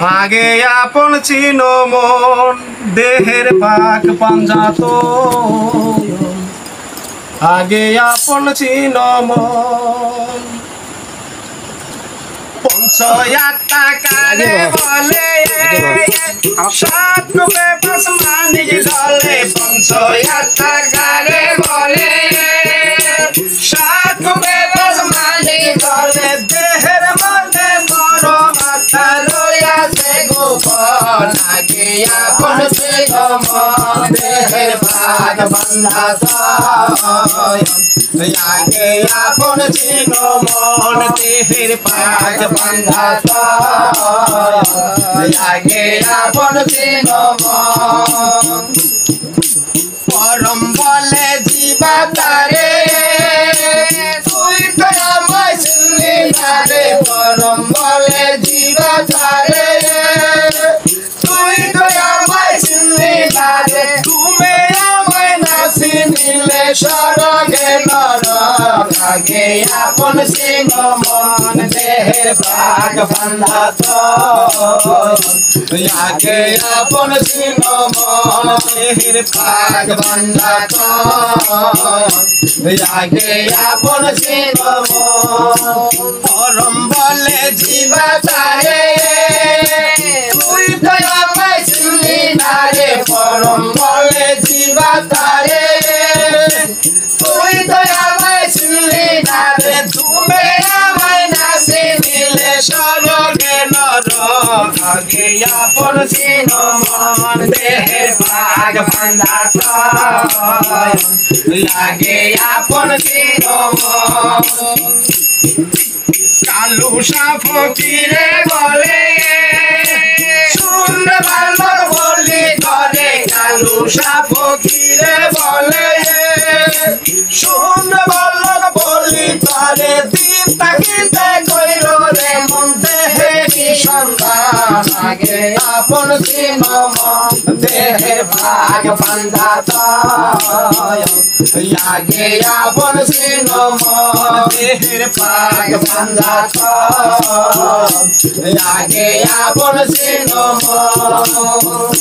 আগে আপন চিনো মন দেহের পাক পাঞ্জাত আগে আপন চিনো মন পঞ্চয়াত্তা কারে বলে সাত কোপে পাঁচ মানি গলে পঞ্চয়াত্তা কারে বলে সাত কোপে পাঁচ মানি গলে দেহের মধ্যে বড় মাথা রইয়াছে গোপন আগে আপন চিনো মন দেহের ভাগ বান্ধা আগে আপন চিনো মন দেহের পাগ বান্ধা আগে আপন চিনো মন পরম বলে জীবা তারে তুই তো আমায় চিনলি না রে পরম বলে জীবা তারে তুই তো আমায় চিনলি না রে তুমি আমায় না চিনিলে স্বর্গে নরক আগে আপন চিনো মন দেহের ভাগ বান্ধা আগে আপন চিনো মন দেহের ভাগ বান্ধা আগে আপন চিনো মন পরম বলে জীবা তারে তুই তো আমায় চিনলি না রে পরম বলে জীবা তারে তুই তো আমায় চিনলি না রে তুমি আমায় না চিনিলে স্বর্গে নরক আগে আপন চিনো মন দেহের ভাগ বান্ধা আগে আপন চিনো মন কালু ফকিরে বলে শুনলে ভালো বলি করে কালু ফকিরে বলে শুনলে ভালো বলি করে দিন তাকিতে কইল রে মন দেহেরি সন্ধান আগে আপন চিনো মন দেহের ভাগ বান্ধা আগে আপন চিনো মন দেহের ভাগ বান্ধা আগে আপন চিনো মন।